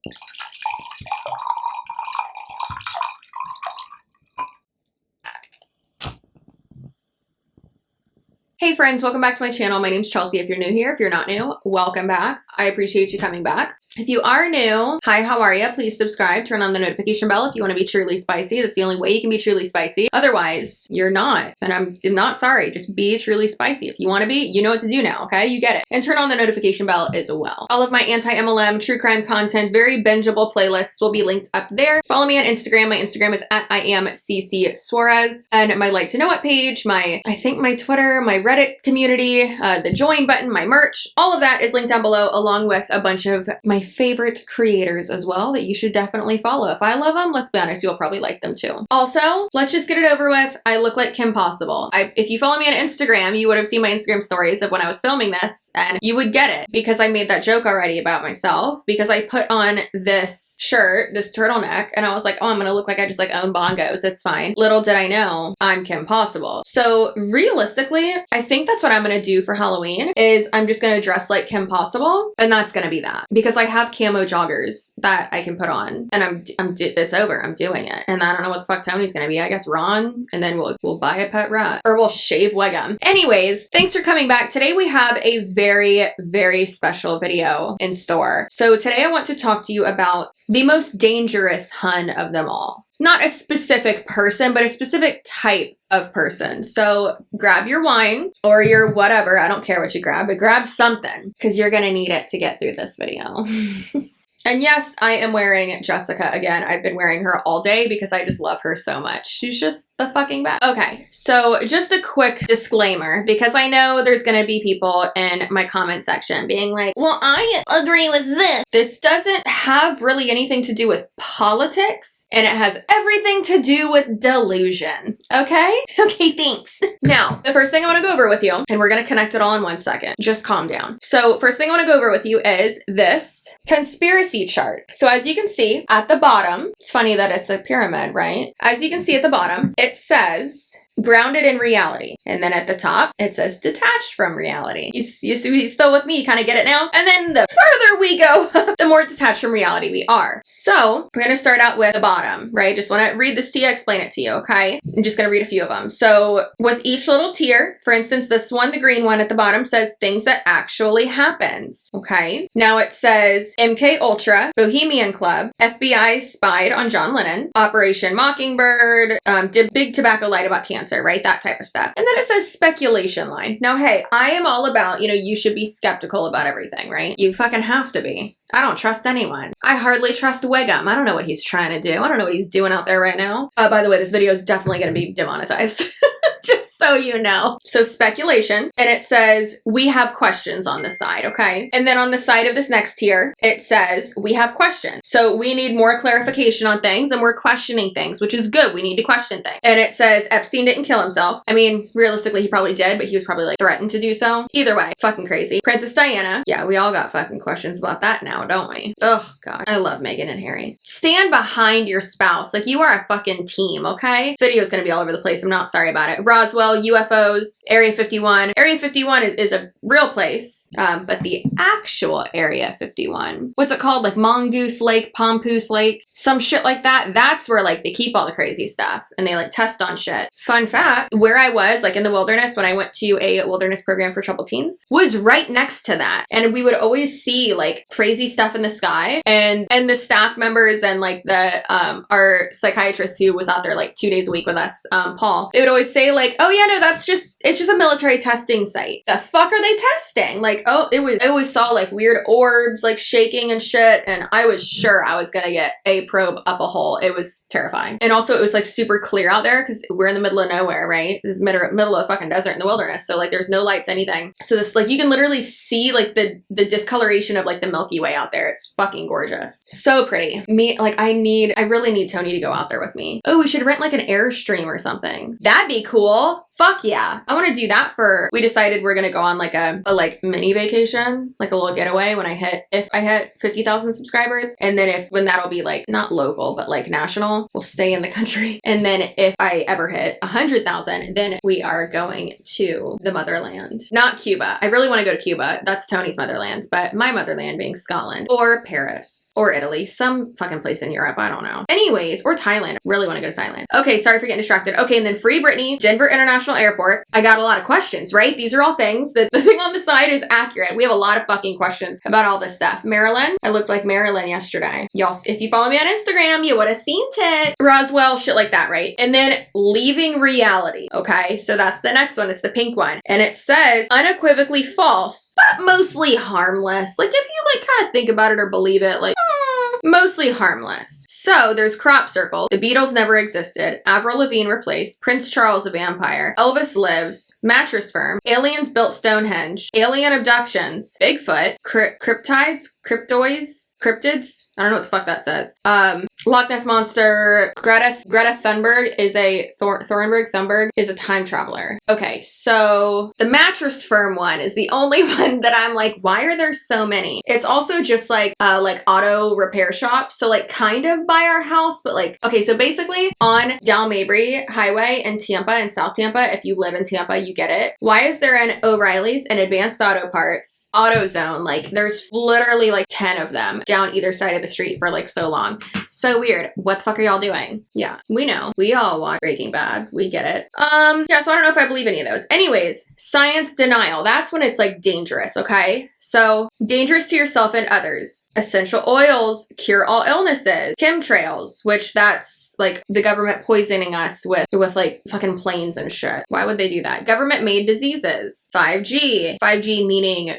Hey friends, welcome back to my channel. My name's Chelsea. If you're new here, if you're not new, welcome back. I appreciate you coming back. If you are new, hi, how are you? Please subscribe, turn on the notification bell if you want to be truly spicy. That's the only way you can be truly spicy. Otherwise, you're not. And I'm not sorry. Just be truly spicy. If you want to be, you know what to do now, okay? You get it. And turn on the notification bell as well. All of my anti-MLM, true crime content, very bingeable playlists will be linked up there. Follow me on Instagram. My Instagram is at I am CCSUAREZ. And my like to know it page, my Twitter, my Reddit community, the join button, my merch, all of that is linked down below, along with a bunch of my favorite creators as well that you should definitely follow. If I love them, let's be honest, you'll probably like them too. Also, let's just get it over with. I look like Kim Possible. If you follow me on Instagram, you would have seen my Instagram stories of when I was filming this, and you would get it because I made that joke already about myself, because I put on this shirt, this turtleneck, and I was like, oh, I'm gonna look like I just like own bongos. It's fine. Little did I know, I'm Kim Possible. So realistically, I think that's what I'm gonna do for Halloween, is I'm just gonna dress like Kim Possible, and that's gonna be that, because I have camo joggers that I can put on, and it's over. I'm doing it, and I don't know what the fuck Tony's gonna be. I guess Ron, and then we'll buy a pet rat, or we'll shave Wegum. Anyways, thanks for coming back. Today we have a very, very special video in store. So today I want to talk to you about the most dangerous Hun of them all. Not a specific person, but a specific type of person. So grab your wine or your whatever. I don't care what you grab, but grab something, because you're gonna need it to get through this video. And yes, I am wearing Jessica again. I've been wearing her all day because I just love her so much. She's just the fucking best. Okay, so just a quick disclaimer, because I know there's gonna be people in my comment section being like, well, I agree with this. This doesn't have really anything to do with politics, and it has everything to do with delusion, okay? Okay, thanks. Now, the first thing I wanna go over with you, and we're gonna connect it all in 1 second. Just calm down. So first thing I wanna go over with you is this conspiracy chart. So as you can see at the bottom, it's funny that it's a pyramid, right? As you can see at the bottom, it says grounded in reality. And then at the top, it says detached from reality. You still with me? You kind of get it now? And then the further we go, the more detached from reality we are. So we're going to start out with the bottom, right? Just want to read this to you, explain it to you, okay? I'm just going to read a few of them. So with each little tier, for instance, this one, the green one at the bottom, says things that actually happened, okay? Now it says MK Ultra, Bohemian Club, FBI spied on John Lennon, Operation Mockingbird, did big tobacco lied about cancer, right? That type of stuff. And then it says speculation line. Now, hey, I am all about, you should be skeptical about everything, right? You fucking have to be. I don't trust anyone. I hardly trust Wegum. I don't know what he's trying to do. I don't know what he's doing out there right now. By the way, this video is definitely going to be demonetized. Just so you know. So speculation, and it says, we have questions on the side, okay? And then on the side of this next tier, it says, we have questions. So we need more clarification on things, and we're questioning things, which is good. We need to question things. And it says, Epstein didn't kill himself. I mean, realistically, he probably did, but he was probably like threatened to do so. Either way, fucking crazy. Princess Diana. Yeah, we all got fucking questions about that now, don't we? Oh God, I love Meghan and Harry. Stand behind your spouse. Like, you are a fucking team, okay? This video is going to be all over the place. I'm not sorry about it. Roswell, UFOs, Area 51. Area 51 is a real place, but the actual Area 51, what's it called? Like Mongoose Lake, Pompoose Lake, some shit like that. That's where like they keep all the crazy stuff, and they like test on shit. Fun fact, where I was like in the wilderness when I went to a wilderness program for troubled teens was right next to that. And we would always see like crazy stuff in the sky, and the staff members and like the our psychiatrist who was out there like 2 days a week with us, Paul, they would always say like, oh yeah, no, it's just a military testing site. The fuck are they testing? Like, oh, I always saw like weird orbs like shaking and shit, and I was sure I was gonna get a probe up a hole. It was terrifying. And also it was like super clear out there because we're in the middle of nowhere, right? This middle of fucking desert in the wilderness. So like there's no lights, anything. So this, like, you can literally see like the discoloration of like the Milky Way out there. It's fucking gorgeous. So pretty. I really need Tony to go out there with me. Oh, we should rent like an Airstream or something. That'd be cool. Fuck yeah. I want to do that we decided we're going to go on like a like mini vacation, like a little getaway if I hit 50,000 subscribers. And then when that'll be like not local, but like national, we'll stay in the country. And then if I ever hit 100,000, then we are going to the motherland. Not Cuba. I really want to go to Cuba. That's Tony's motherland, but my motherland being Scotland or Paris or Italy, some fucking place in Europe. I don't know. Anyways, or Thailand. Really want to go to Thailand. Okay, sorry for getting distracted. Okay, and then Free Britney, Denver International Airport. I got a lot of questions, right? These are all things that the thing on the side is accurate. We have a lot of fucking questions about all this stuff. Maryland. I looked like Marilyn yesterday. Y'all, if you follow me on Instagram, you would have seen it. Roswell, shit like that, right? And then Leaving Reality. Okay, so that's the next one. It's the pink one. And it says unequivocally false, but mostly harmless. Like if you like kind of think about it or believe it, like mostly harmless. So there's Crop Circle, The Beatles Never Existed, Avril Lavigne Replaced, Prince Charles a Vampire, Elvis Lives, Mattress Firm, Aliens Built Stonehenge, Alien Abductions, Bigfoot, Cryptids, I don't know what the fuck that says. Loch Ness Monster, Greta Thunberg is Thunberg is a time traveler. Okay, so the Mattress Firm one is the only one that I'm like, why are there so many? It's also just like auto repair shop. So like kind of by our house, but like, okay, so basically on Dal Mabry Highway in Tampa and South Tampa, if you live in Tampa, you get it. Why is there an O'Reilly's and Advanced Auto Parts, AutoZone? Like there's literally like 10 of them down either side of the street for like so long. So weird. What the fuck are y'all doing? Yeah, we know. We all watch Breaking Bad. We get it. Yeah, so I don't know if I believe any of those. Anyways, science denial. That's when it's like dangerous, okay? So dangerous to yourself and others. Essential oils cure all illnesses. Chemtrails, which that's like the government poisoning us with like fucking planes and shit. Why would they do that? Government made diseases. 5G meaning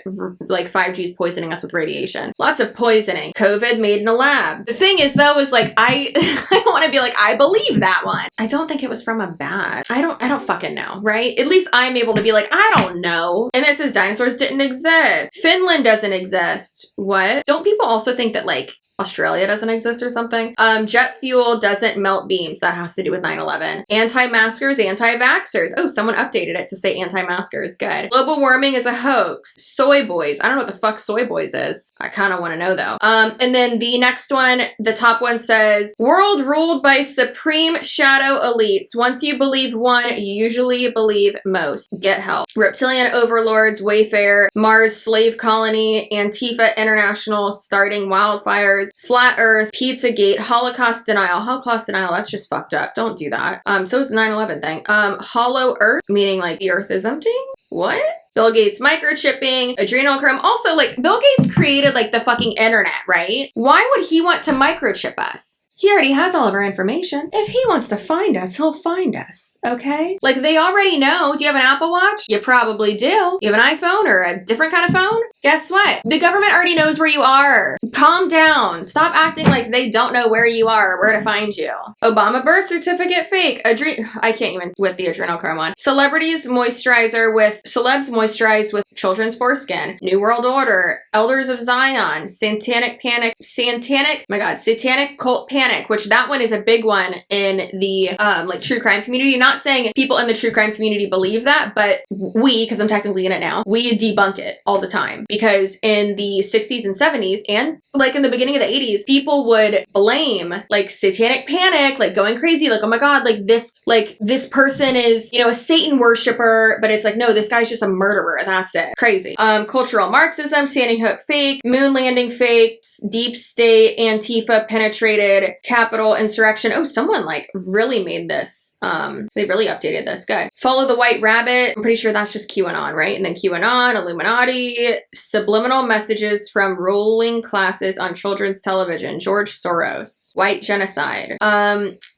like 5G is poisoning us with radiation. Lots of poisoning. COVID made in a lab. The thing is though, is like I don't want to be like, I believe that one. I don't think it was from a bat. I don't fucking know, right? At least I'm able to be like, I don't know. And it says dinosaurs didn't exist. Finland doesn't exist. What? Don't people also think that like Australia doesn't exist or something? Jet fuel doesn't melt beams. That has to do with 9/11. Anti-maskers, anti-vaxxers. Oh, someone updated it to say anti-maskers. Good. Global warming is a hoax. Soy boys. I don't know what the fuck soy boys is. I kind of want to know though. And then the next one, the top one says, world ruled by supreme shadow elites. Once you believe one, you usually believe most. Get help. Reptilian overlords, Wayfair, Mars slave colony, Antifa International starting wildfires, Flat Earth, Pizzagate, Holocaust denial. Holocaust denial, that's just fucked up. Don't do that. So is the 9/11 thing. Hollow Earth, meaning like the earth is empty? What? Bill Gates microchipping, adrenochrome. Also, like, Bill Gates created like the fucking internet, right? Why would he want to microchip us? He already has all of our information. If he wants to find us, he'll find us, okay? Like, they already know. Do you have an Apple Watch? You probably do. You have an iPhone or a different kind of phone? Guess what? The government already knows where you are. Calm down. Stop acting like they don't know where you are or where to find you. Obama birth certificate fake. I can't even with the adrenochrome one. Celebs moisturize with children's foreskin. New World Order. Elders of Zion. Satanic cult panic, which that one is a big one in the like true crime community. Not saying people in the true crime community believe that, but we, because I'm technically in it now, we debunk it all the time. Because in the 60s and 70s and like in the beginning of the 80s, people would blame like satanic panic, like going crazy, like, oh my God, like this person is, you know, a Satan worshiper, but it's like, no, this guy's just a murderer. That's it. Crazy. Cultural Marxism, Standing Hook fake, moon landing faked, deep state, Antifa penetrated, Capitol insurrection. Oh, someone like really made this. They really updated this. Good. Follow the White Rabbit. I'm pretty sure that's just QAnon, right? And then QAnon, Illuminati, subliminal messages from ruling classes on children's television. George Soros. White genocide.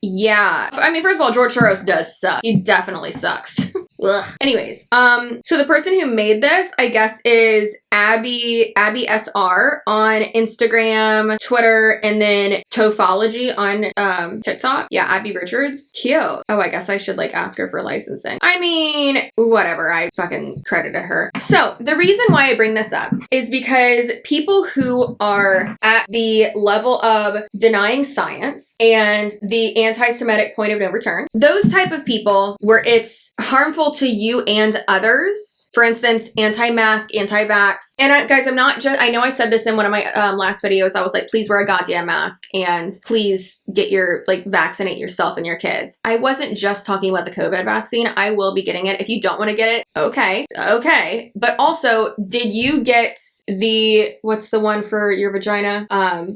Yeah. I mean, first of all, George Soros does suck. He definitely sucks. Ugh. Anyways, so the person who made this, I guess, is Abby SR on Instagram, Twitter, and then Tofology on TikTok. Yeah, Abby Richards. Cute. Oh, I guess I should like ask her for licensing. I mean, whatever. I fucking credited her. So the reason why I bring this up is because people who are at the level of denying science and the anti-Semitic point of no return, those type of people where it's harmful harmful to you and others. For instance, anti-mask, anti-vax. And guys, I'm not just, I know I said this in one of my last videos. I was like, please wear a goddamn mask and please get your, like, vaccinate yourself and your kids. I wasn't just talking about the COVID vaccine. I will be getting it. If you don't want to get it, okay. Okay. But also, did you get the, what's the one for your vagina?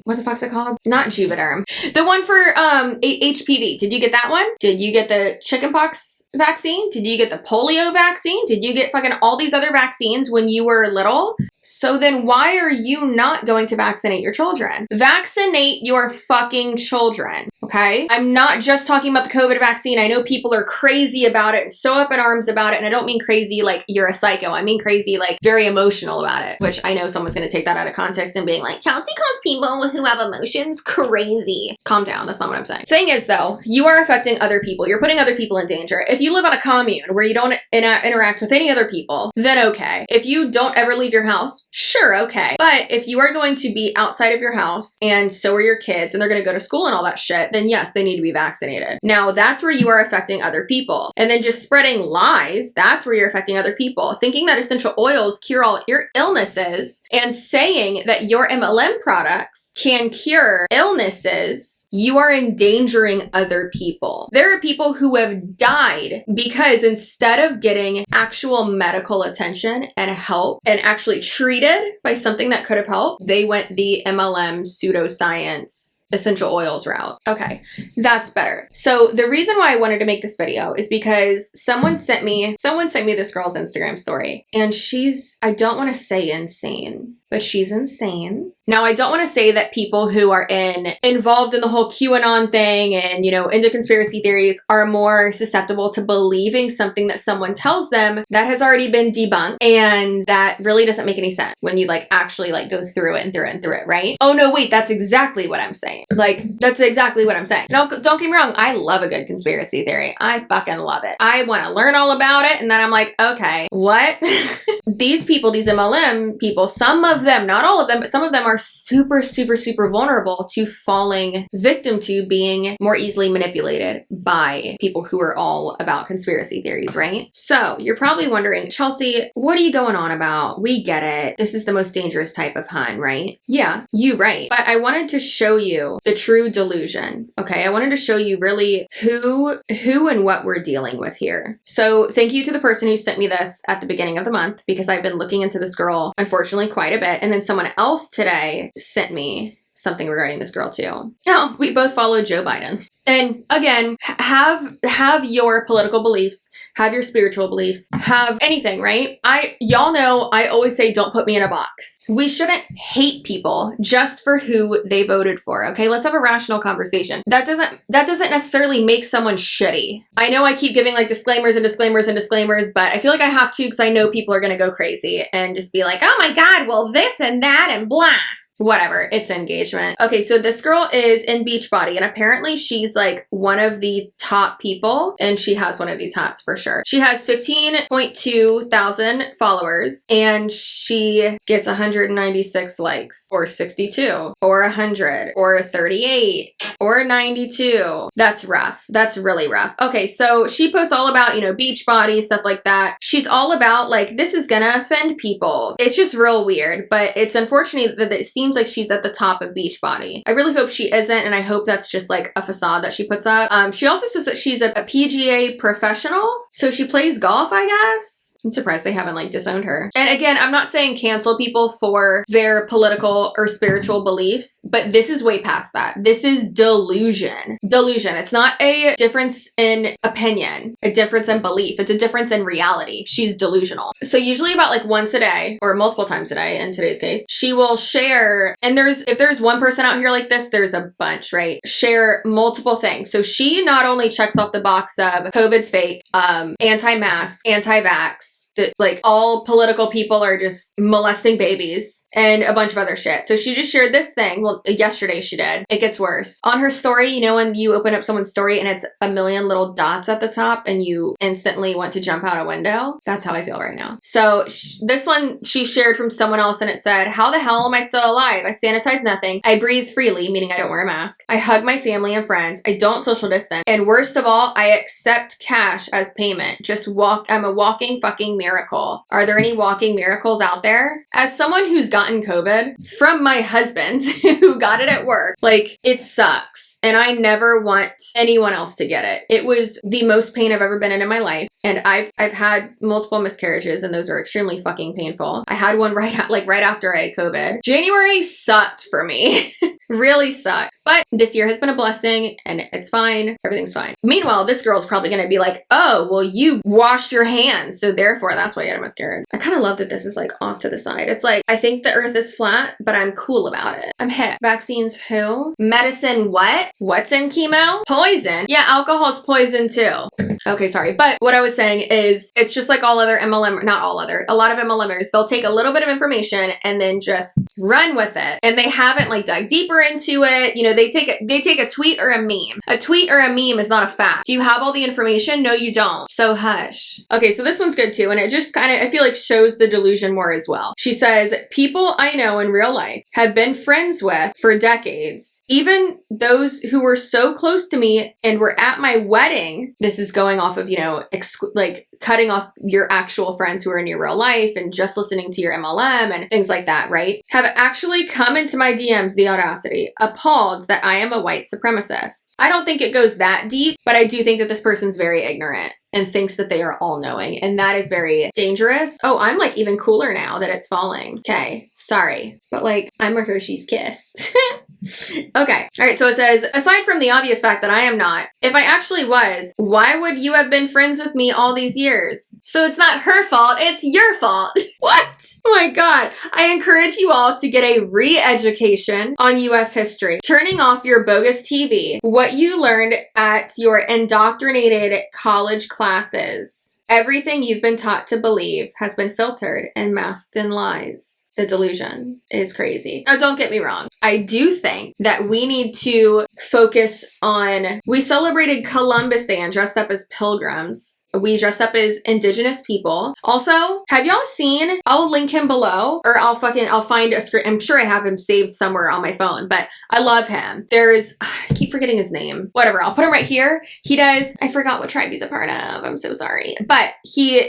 What the fuck's it called? Not Juvederm. The one for HPV. Did you get that one? Did you get the chickenpox vaccine? Did you get the polio vaccine? Did you get fucking all these other vaccines when you were little? So then why are you not going to vaccinate your children? Vaccinate your fucking children, okay? I'm not just talking about the COVID vaccine. I know people are crazy about it and so up in arms about it. And I don't mean crazy like you're a psycho. I mean crazy like very emotional about it, which I know someone's going to take that out of context and being like, Chelsea calls people who have emotions crazy. Calm down. That's not what I'm saying. Thing is though, you are affecting other people. You're putting other people in danger. If you live on a commune where you don't interact with any other people, then okay. If you don't ever leave your house, sure, okay. But if you are going to be outside of your house and so are your kids and they're going to go to school and all that shit, then yes, they need to be vaccinated. Now that's where you are affecting other people. And then just spreading lies, that's where you're affecting other people. Thinking that essential oils cure all your illnesses and saying that your MLM products can cure illnesses, you are endangering other people. There are people who have died because instead of getting actual medical attention and help and actually treated by something that could have helped, they went the MLM pseudoscience essential oils route. Okay, that's better. So the reason why I wanted to make this video is because someone sent me this girl's Instagram story, and she's, I don't want to say insane, but she's insane. Now, I don't want to say that people who are involved in the whole QAnon thing and, you know, into conspiracy theories are more susceptible to believing something that someone tells them that has already been debunked, and that really doesn't make any sense when you like actually like go through it and through it and through it, right? Oh no, wait, that's exactly what I'm saying. Like, that's exactly what I'm saying. No, don't get me wrong. I love a good conspiracy theory. I fucking love it. I want to learn all about it. And then I'm like, okay, what? These people, these MLM people, some of them, not all of them, but some of them are super, super, super vulnerable to falling victim to being more easily manipulated by people who are all about conspiracy theories, right? So you're probably wondering, Chelsea, what are you going on about? We get it. This is the most dangerous type of hun, right? Yeah, you right. But I wanted to show you the true delusion. Okay, I wanted to show you really who and what we're dealing with here. So thank you to the person who sent me this at the beginning of the month, because I've been looking into this girl, unfortunately, quite a bit. And then someone else today sent me something regarding this girl too. Oh, we both follow Joe Biden. And again, have your political beliefs, have your spiritual beliefs, have anything, right? Y'all know I always say don't put me in a box. We shouldn't hate people just for who they voted for, okay? Let's have a rational conversation. That doesn't necessarily make someone shitty. I know I keep giving like disclaimers and disclaimers and disclaimers, but I feel like I have to because I know people are gonna go crazy and just be like, oh my God, well this and that and blah. Whatever, it's engagement. Okay, so this girl is in Beachbody, and apparently she's like one of the top people, and she has one of these hats for sure. She has 15.2 thousand followers, and she gets 196 likes, or 62, or 100, or 38, or 92. That's rough. That's really rough. Okay, so she posts all about, you know, Beachbody, stuff like that. She's all about like, this is gonna offend people. It's just real weird, but it's unfortunate that it seems like she's at the top of Beachbody. I really hope she isn't, and I hope that's just like a facade that she puts up. She also says that she's a PGA professional, so she plays golf, I guess. I'm surprised they haven't like disowned her. And again, I'm not saying cancel people for their political or spiritual beliefs, but this is way past that. This is delusion. Delusion. It's not a difference in opinion, a difference in belief. It's a difference in reality. She's delusional. So usually about like once a day or multiple times a day in today's case, she will share, and if there's one person out here like this, there's a bunch, right? Share multiple things. So she not only checks off the box of COVID's fake, anti-mask, anti-vax, sucks. That like all political people are just molesting babies and a bunch of other shit. So she just shared this thing. Well, yesterday she did. It gets worse. On her story, you know when you open up someone's story and it's a million little dots at the top and you instantly want to jump out a window? That's how I feel right now. So this one she shared from someone else and it said, how the hell am I still alive? I sanitize nothing. I breathe freely, meaning I don't wear a mask. I hug my family and friends. I don't social distance. And worst of all, I accept cash as payment. I'm a walking fucking miracle. Are there any walking miracles out there? As someone who's gotten COVID from my husband who got it at work, like it sucks. And I never want anyone else to get it. It was the most pain I've ever been in my life. And I've had multiple miscarriages and those are extremely fucking painful. I had one right after I had COVID. January sucked for me. Really sucked. But this year has been a blessing and it's fine. Everything's fine. Meanwhile, this girl's probably going to be like, oh, well, you washed your hands. So therefore, that's why you had a miscarriage. I kind of love that this is like off to the side. It's like, I think the earth is flat, but I'm cool about it. I'm hip. Vaccines who? Medicine what? What's in chemo? Poison. Yeah, alcohol's poison too. Okay, sorry. But what I was saying is it's just like all other MLM, not all other, a lot of MLMers, they'll take a little bit of information and then just run with it. And they haven't like dug deeper into it. You know, they take a tweet or a meme. A tweet or a meme is not a fact. Do you have all the information? No, you don't. So hush. Okay, so this one's good too. And it just kind of, I feel like shows the delusion more as well. She says, people I know in real life have been friends with for decades. Even those who were so close to me and were at my wedding. This is going off of, you know, like cutting off your actual friends who are in your real life and just listening to your MLM and things like that, right? Have actually come into my DMs, the audacity, appalled that I am a white supremacist. I don't think it goes that deep, but I do think that this person's very ignorant and thinks that they are all knowing. And that is very dangerous. Oh, I'm like even cooler now that it's falling. Okay, sorry. But like, I'm a Hershey's Kiss. Okay. All right. So it says, aside from the obvious fact that I am not, if I actually was, why would you have been friends with me all these years? So it's not her fault. It's your fault. What? Oh my God. I encourage you all to get a re-education on US history, turning off your bogus TV, what you learned at your indoctrinated college classes. Everything you've been taught to believe has been filtered and masked in lies. The delusion is crazy. Now, don't get me wrong. I do think that we need to focus on, we celebrated Columbus Day and dressed up as pilgrims. We dressed up as indigenous people. Also, have y'all seen, I'll link him below, or I'll find a script. I'm sure I have him saved somewhere on my phone, but I love him. I keep forgetting his name. Whatever, I'll put him right here. He does, I forgot what tribe he's a part of. I'm so sorry. But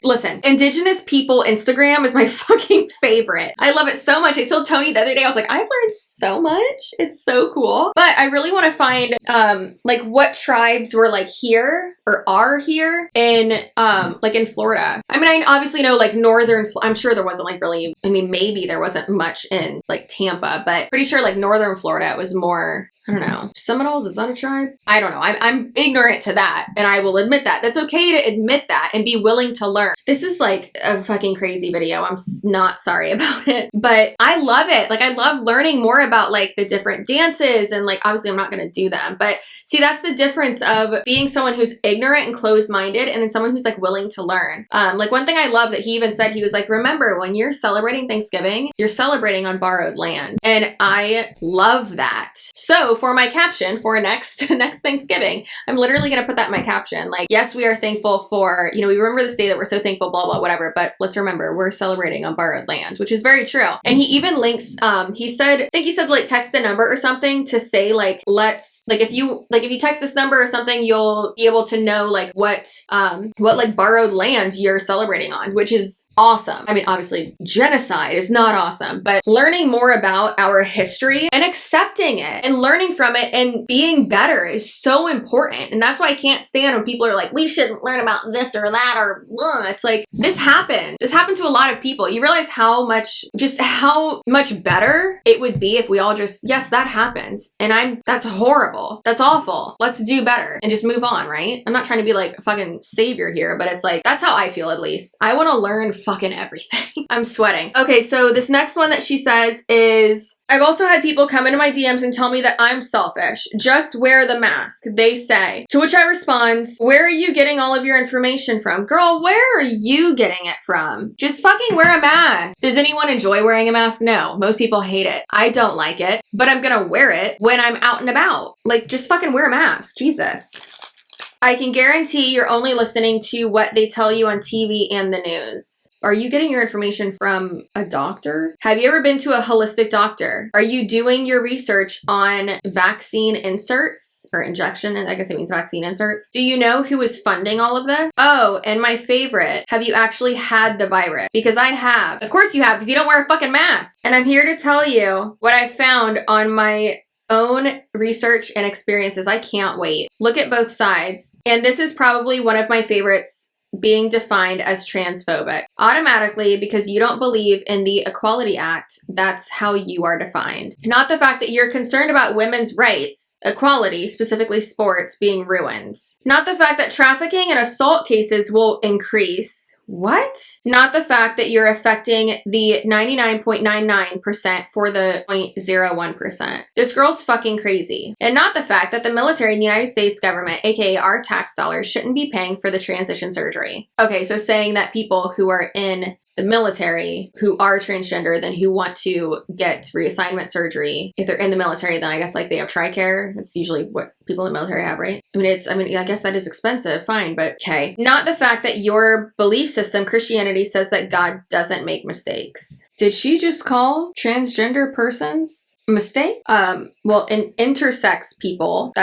listen, indigenous people Instagram is my fucking favorite. I love it so much. I told Tony the other day, I was like, I've learned so much. It's so cool. But I really want to find like what tribes were like here or are here in like in Florida. I mean, I obviously know like I'm sure there wasn't like really, I mean, maybe there wasn't much in like Tampa, but pretty sure like northern Florida it was more, I don't know. Seminoles, is that a tribe? I don't know. I'm ignorant to that and I will admit that. That's okay to admit that and be willing to learn. This is like a fucking crazy video. I'm not sorry about it, but I love it. Like I love learning more about like the different dances and like, obviously I'm not going to do them, but see, that's the difference of being someone who's ignorant and closed-minded and then someone who's like willing to learn. Like one thing I love that he even said, he was like, remember when you're celebrating Thanksgiving, you're celebrating on borrowed land. And I love that. So for my caption for next Thanksgiving, I'm literally going to put that in my caption. Like, yes, we are thankful for, you know, we remember this day that we're so thankful, blah, blah, whatever. But let's remember we're celebrating on borrowed land, which is very true. And he even links, he said, I think he said like text the number or something to say like, if you text this number or something, you'll be able to know like what like borrowed land you're celebrating on, which is awesome. I mean, obviously genocide is not awesome, but learning more about our history and accepting it and learning from it and being better is so important. And that's why I can't stand when people are like, we shouldn't learn about this or that or it's like, this happened to a lot of people. You realize how much better it would be if we all just, yes, that happened. And that's horrible. That's awful. Let's do better and just move on, right? I'm not trying to be like a fucking savior here, but it's like, that's how I feel at least. I want to learn fucking everything. I'm sweating. Okay, so this next one that she says is, I've also had people come into my DMs and tell me that I'm selfish. Just wear the mask, they say. To which I respond, where are you getting all of your information from? Girl, where are you getting it from? Just fucking wear a mask. Does anyone enjoy wearing a mask? No. Most people hate it. I don't like it, but I'm gonna wear it when I'm out and about. Like, just fucking wear a mask. Jesus. I can guarantee you're only listening to what they tell you on TV and the news. Are you getting your information from a doctor? Have you ever been to a holistic doctor? Are you doing your research on vaccine inserts or injection? I guess it means vaccine inserts. Do you know who is funding all of this? Oh, and my favorite, have you actually had the virus? Because I have. Of course you have, because you don't wear a fucking mask. And I'm here to tell you what I found on my own research and experiences. I can't wait. Look at both sides. And this is probably one of my favorites, being defined as transphobic. Automatically, because you don't believe in the Equality Act, that's how you are defined. Not the fact that you're concerned about women's rights, equality, specifically sports, being ruined. Not the fact that trafficking and assault cases will increase. What? Not the fact that you're affecting the 99.99% for the 0.01%. This girl's fucking crazy. And not the fact that the military in the United States government, aka our tax dollars, shouldn't be paying for the transition surgery. Okay, so saying that people who are in the military who are transgender, then who want to get reassignment surgery, if they're in the military, then I guess like they have TRICARE. That's usually what people in the military have, right? I guess that is expensive, fine, but okay. Not the fact that your belief system, Christianity, says that God doesn't make mistakes. Did she just call transgender persons a mistake? Well, in intersex people,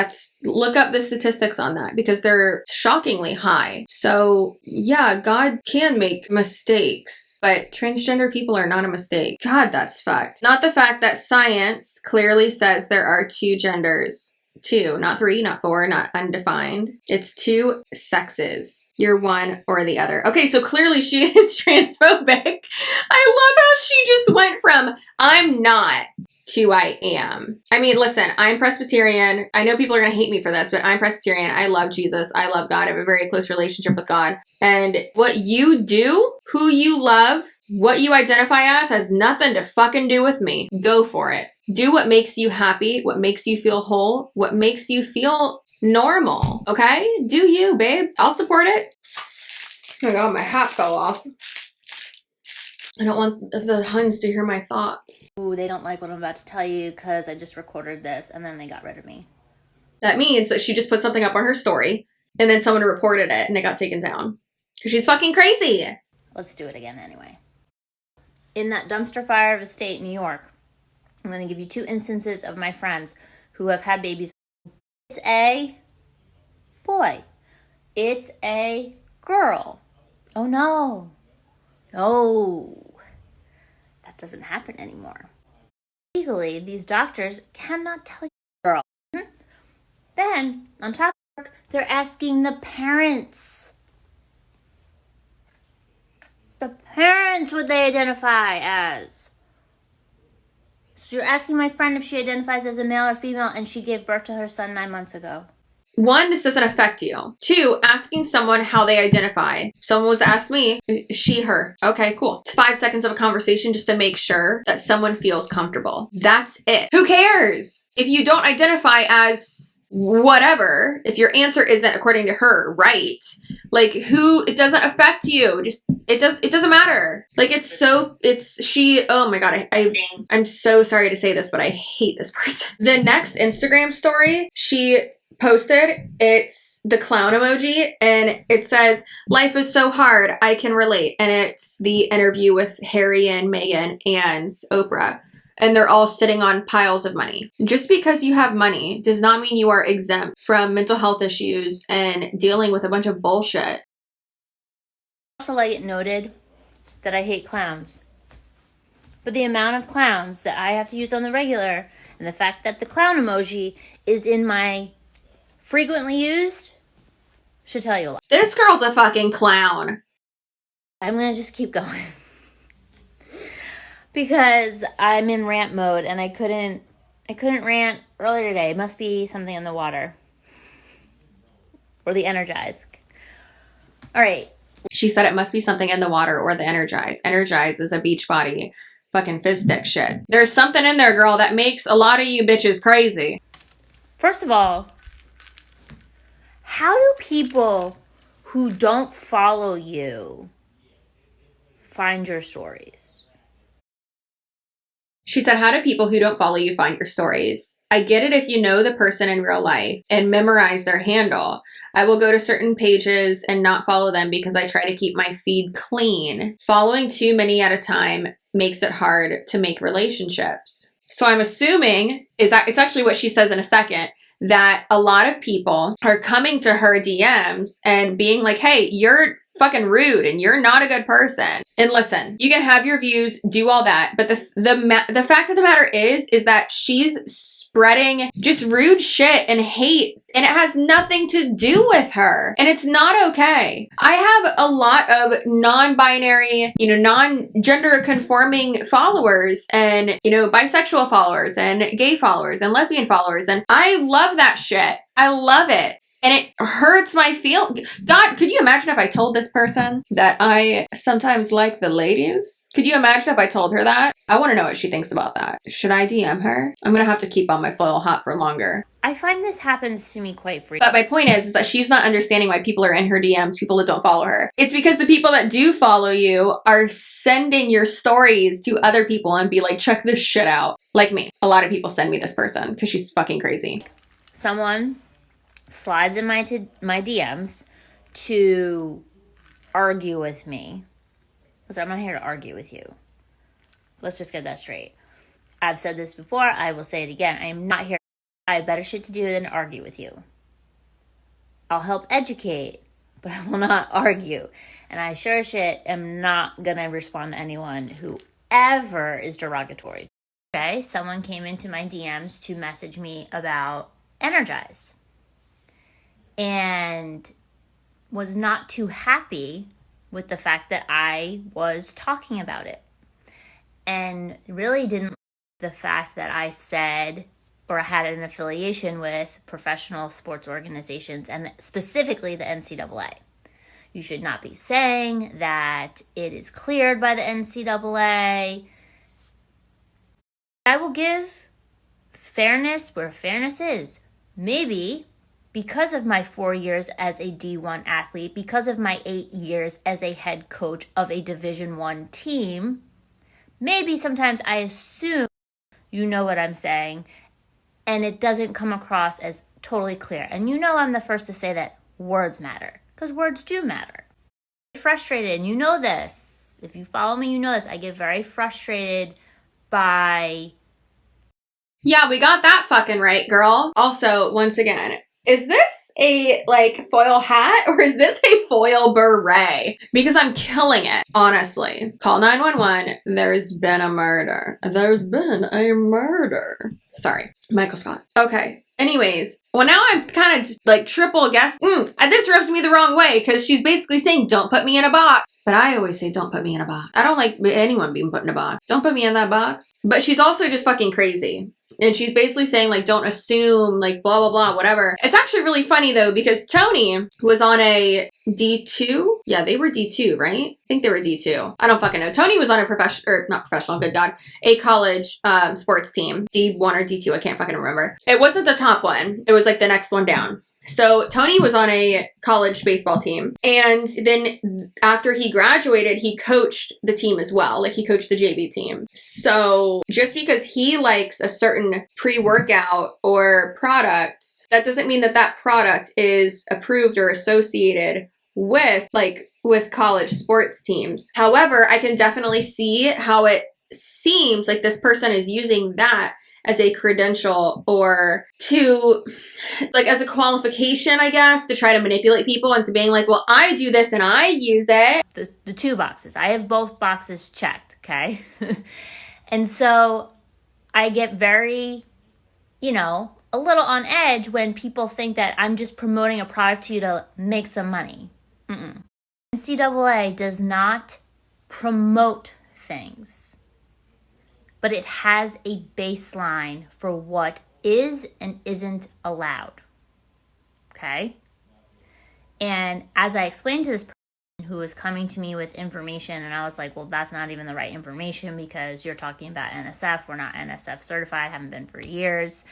look up the statistics on that because they're shockingly high. So yeah, God can make mistakes, but transgender people are not a mistake. God, that's fucked. Not the fact that science clearly says there are two genders. Two, not three, not four, not undefined. It's two sexes. You're one or the other. Okay, so clearly she is transphobic. I love how she just went from I'm not to I am. I mean, listen, I'm Presbyterian. I know people are going to hate me for this, but I'm Presbyterian. I love Jesus. I love God. I have a very close relationship with God. And what you do, who you love, what you identify as has nothing to fucking do with me. Go for it. Do what makes you happy, what makes you feel whole, what makes you feel normal. Okay? Do you, babe. I'll support it. Oh my God, my hat fell off. I don't want the Huns to hear my thoughts. Ooh, they don't like what I'm about to tell you because I just recorded this and then they got rid of me. That means that she just put something up on her story and then someone reported it and it got taken down. Because she's fucking crazy. Let's do it again anyway. In that dumpster fire of a state, New York, I'm going to give you two instances of my friends who have had babies. It's a boy. It's a girl. Oh no. No. That doesn't happen anymore. Legally, these doctors cannot tell you girl. Then, on top of that, they're asking the parents. The parents what they identify as. So you're asking my friend if she identifies as a male or female and she gave birth to her son 9 months ago. One, this doesn't affect you. Two, asking someone how they identify. Someone was asked me, she, her. Okay, cool. It's 5 seconds of a conversation just to make sure that someone feels comfortable. That's it. Who cares? If you don't identify as whatever, if your answer isn't according to her, right? Like it doesn't affect you. It doesn't matter. Like oh my God, I'm so sorry to say this, but I hate this person. The next Instagram story, she posted, it's the clown emoji and it says, life is so hard, I can relate. And it's the interview with Harry and Meghan and Oprah. And they're all sitting on piles of money. Just because you have money does not mean you are exempt from mental health issues and dealing with a bunch of bullshit. I also like it noted that I hate clowns. But the amount of clowns that I have to use on the regular and the fact that the clown emoji is in my frequently used should tell you a lot. This girl's a fucking clown. I'm going to just keep going. Because I'm in rant mode and I couldn't rant earlier today. It must be something in the water. Or the Energize. All right. She said it must be something in the water or the Energize. Energize is a beach body fucking fizz stick shit. There's something in there, girl, that makes a lot of you bitches crazy. First of all, how do people who don't follow you find your stories? She said, how do people who don't follow you find your stories? I get it if you know the person in real life and memorize their handle. I will go to certain pages and not follow them because I try to keep my feed clean. Following too many at a time makes it hard to make relationships. So I'm assuming, it's actually what she says in a second, that a lot of people are coming to her DMs and being like, hey, you're fucking rude and you're not a good person. And listen, you can have your views, do all that, but the fact of the matter is that she's spreading just rude shit and hate, and it has nothing to do with her, and it's not okay. I have a lot of non-binary, non-gender conforming followers, and bisexual followers and gay followers and lesbian followers, and I love that shit. I love it. And it hurts my feel. God, could you imagine if I told this person that I sometimes like the ladies? Could you imagine if I told her that? I want to know what she thinks about that. Should I DM her? I'm going to have to keep on my foil hot for longer. I find this happens to me quite frequently. But my point is that she's not understanding why people are in her DMs, people that don't follow her. It's because the people that do follow you are sending your stories to other people and be like, check this shit out. Like me. A lot of people send me this person because she's fucking crazy. Someone slides in my DMs to argue with me. Because I'm not here to argue with you. Let's just get that straight. I've said this before. I will say it again. I am not here. I have better shit to do than argue with you. I'll help educate, but I will not argue. And I sure shit am not going to respond to anyone who ever is derogatory. Okay, someone came into my DMs to message me about Energize. And was not too happy with the fact that I was talking about it. And really didn't like the fact that I said or had an affiliation with professional sports organizations, and specifically the NCAA. You should not be saying that it is cleared by the NCAA. I will give fairness where fairness is. Maybe because of my 4 years as a D1 athlete, because of my 8 years as a head coach of a Division I team, maybe sometimes I assume you know what I'm saying, and it doesn't come across as totally clear. And I'm the first to say that words matter, because words do matter. I'm frustrated, and you know this. If you follow me, you know this. I get very frustrated by... Yeah, we got that fucking right, girl. Also, once again, is this a foil hat or is this a foil beret? Because I'm killing it, honestly. Call 911. There's been a murder. There's been a murder. Sorry, Michael Scott. Okay. Anyways, well, now I'm kind of triple guess. This rubs me the wrong way because she's basically saying, don't put me in a box. But I always say, don't put me in a box. I don't like anyone being put in a box. Don't put me in that box. But she's also just fucking crazy. And she's basically saying, don't assume, blah, blah, blah, whatever. It's actually really funny, though, because Tony was on a D2. Yeah, they were D2, right? I think they were D2. I don't fucking know. Tony was on a not professional, good God, a college sports team. D1 or D2, I can't fucking remember. It wasn't the top one. It was the next one down. So Tony was on a college baseball team, and then after he graduated, he coached the team as well. He coached the JV team. So just because he likes a certain pre-workout or product, that doesn't mean that that product is approved or associated with with college sports teams. However, I can definitely see how it seems like this person is using that as a credential or to as a qualification, I guess, to try to manipulate people into being well, I do this and I use it. The two boxes. I have both boxes checked, okay? And so I get very, a little on edge when people think that I'm just promoting a product to you to make some money. NCAA does not promote things, but it has a baseline for what is and isn't allowed. Okay? And as I explained to this person, who was coming to me with information, and I was like, well, that's not even the right information because you're talking about NSF. We're not NSF certified, haven't been for years.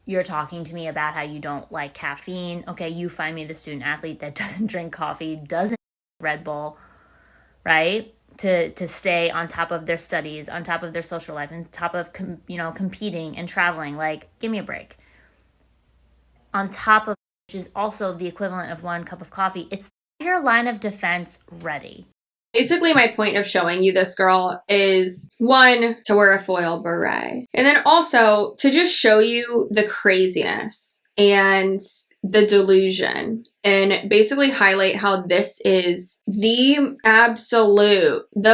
You're talking to me about how you don't like caffeine. Okay, you find me the student athlete that doesn't drink coffee, doesn't drink Red Bull, right? To stay on top of their studies, on top of their social life, on top of competing and traveling. Like, give me a break. On top of, which is also the equivalent of 1 cup of coffee, it's your line of defense ready. Basically, my point of showing you this girl is, 1, to wear a foil beret. And then also to just show you the craziness and the delusion, and basically highlight how this is the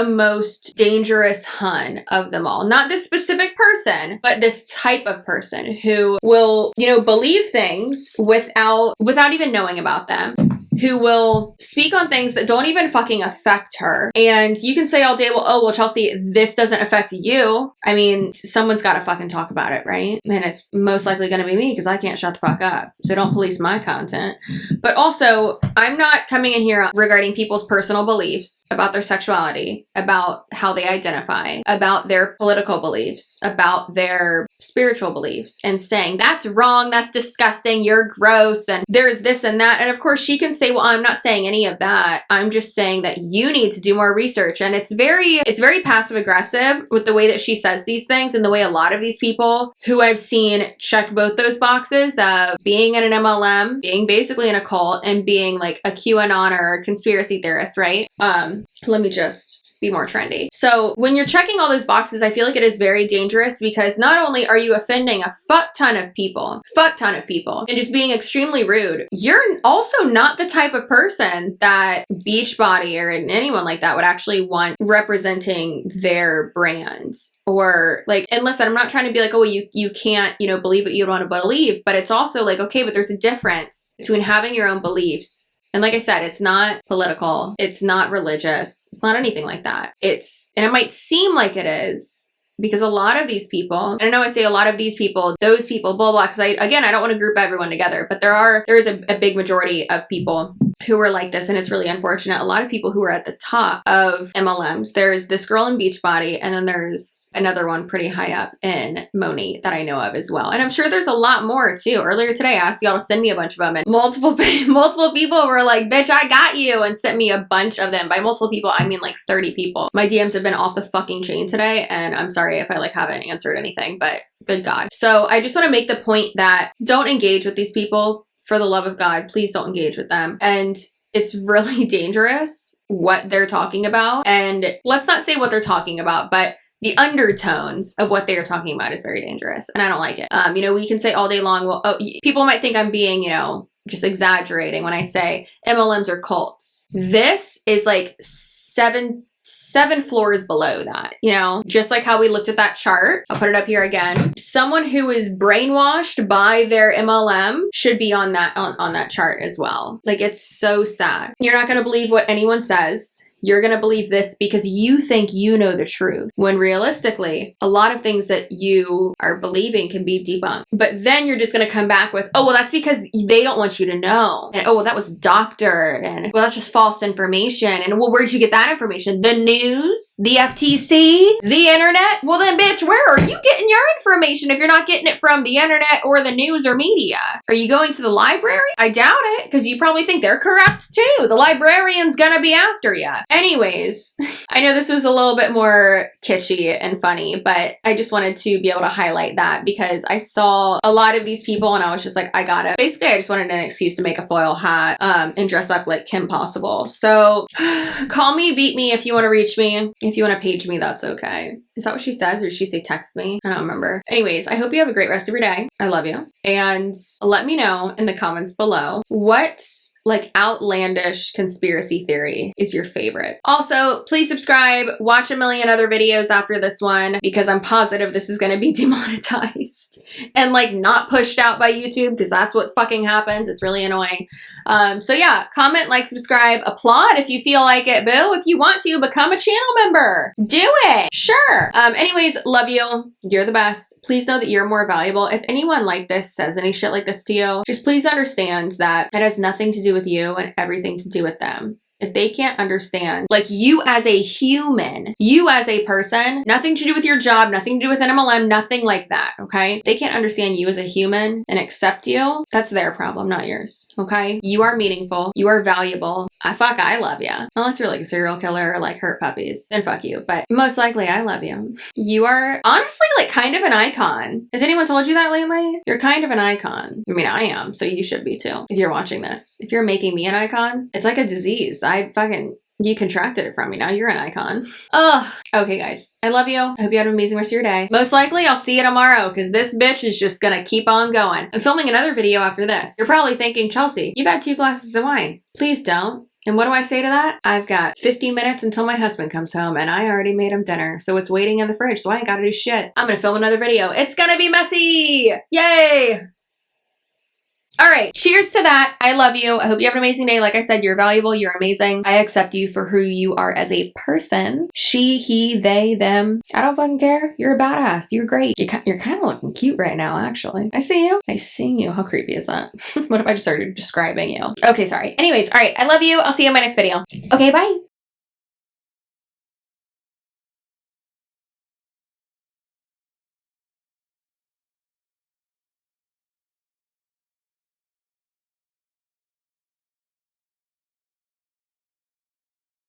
most dangerous hun of them all. Not this specific person, but this type of person who will, believe things without even knowing about them, who will speak on things that don't even fucking affect her. And you can say all day, well, Chelsea, this doesn't affect you. I mean, someone's got to fucking talk about it, right? And it's most likely going to be me because I can't shut the fuck up. So don't police my content. But also, I'm not coming in here regarding people's personal beliefs about their sexuality, about how they identify, about their political beliefs, about their spiritual beliefs, and saying that's wrong, that's disgusting, you're gross, and there's this and that. And of course she can say, well, I'm not saying any of that. I'm just saying that you need to do more research. And it's very passive aggressive with the way that she says these things, and the way a lot of these people who I've seen check both those boxes of being in an MLM, being basically in a cult, and being like a QAnon or a conspiracy theorist, right? Let me just be more trendy. So when you're checking all those boxes, I feel like it is very dangerous, because not only are you offending a fuck ton of people, and just being extremely rude, you're also not the type of person that Beachbody or anyone like that would actually want representing their brand. Or like, and listen, I'm not trying to be like, oh, you can't, believe what you want to believe, but it's also like, okay, but there's a difference between having your own beliefs. And like I said, it's not political, it's not religious, it's not anything like that. And it might seem like it is, because a lot of these people, and I know I say a lot of these people, those people, blah, blah, because I don't want to group everyone together, but there is a big majority of people who are like this, and it's really unfortunate. A lot of people who are at the top of MLMs. There's this girl in Beachbody, and then there's another one pretty high up in Moni that I know of as well. And I'm sure there's a lot more too. Earlier today, I asked y'all to send me a bunch of them, and multiple people were like, bitch, I got you, and sent me a bunch of them. By multiple people, I mean like 30 people. My DMs have been off the fucking chain today, and I'm sorry if I haven't answered anything, but good God. So I just want to make the point that don't engage with these people. For the love of God, please don't engage with them. And it's really dangerous what they're talking about. And let's not say what they're talking about, but the undertones of what they are talking about is very dangerous. And I don't like it. We can say all day long, well, people might think I'm being, just exaggerating when I say MLMs are cults. This is like seven floors below that, just like how we looked at that chart. I'll put it up here again. Someone who is brainwashed by their MLM should be on that chart as well. Like, it's so sad. You're not going to believe what anyone says. You're going to believe this because you think you know the truth, when realistically, a lot of things that you are believing can be debunked. But then you're just going to come back with, oh, well, that's because they don't want you to know. And, oh, well, that was doctored. And, well, that's just false information. And, well, where'd you get that information? The news? The FTC? The internet? Well, then, bitch, where are you getting your information if you're not getting it from the internet or the news or media? Are you going to the library? I doubt it, because you probably think they're corrupt too. The librarian's going to be after you. Anyways, I know this was a little bit more kitschy and funny, but I just wanted to be able to highlight that, because I saw a lot of these people and I was just like, I gotta. Basically, I just wanted an excuse to make a foil hat and dress up like Kim Possible. So call me, beat me if you want to reach me. If you want to page me, that's okay. Is that what she says, or did she say text me? I don't remember. Anyways, I hope you have a great rest of your day. I love you. And let me know in the comments below what outlandish conspiracy theory is your favorite. Also, please subscribe, watch a million other videos after this one, because I'm positive this is going to be demonetized and not pushed out by YouTube, because that's what fucking happens. It's really annoying. So yeah, comment, like, subscribe, applaud if you feel like it, boo. If you want to, become a channel member. Do it. Sure. Anyways, love you. You're the best. Please know that you're more valuable. If anyone like this says any shit like this to you, just please understand that it has nothing to do with you and everything to do with them. If they can't understand, like, you as a human, you as a person, nothing to do with your job, nothing to do with NMLM, nothing like that, okay? They can't understand you as a human and accept you. That's their problem, not yours, okay? You are meaningful. You are valuable. I love you. Unless you're like a serial killer or like hurt puppies, then fuck you. But most likely, I love you. You are honestly like kind of an icon. Has anyone told you that lately? You're kind of an icon. I mean, I am, so you should be too. If you're watching this, if you're making me an icon, it's like a disease. You contracted it from me. Now you're an icon. Ugh. Okay, guys. I love you. I hope you have an amazing rest of your day. Most likely, I'll see you tomorrow because this bitch is just gonna keep on going. I'm filming another video after this. You're probably thinking, Chelsea, you've had 2 glasses of wine. Please don't. And what do I say to that? I've got 50 minutes until my husband comes home and I already made him dinner. So it's waiting in the fridge. So I ain't gotta do shit. I'm gonna film another video. It's gonna be messy. Yay. All right, cheers to that. I love you. I hope you have an amazing day. Like I said, you're valuable. You're amazing. I accept you for who you are as a person. She, he, they, them. I don't fucking care. You're a badass. You're great. You're kind of looking cute right now, actually. I see you. I see you. How creepy is that? What if I just started describing you? Okay, sorry. Anyways, all right. I love you. I'll see you in my next video. Okay, bye.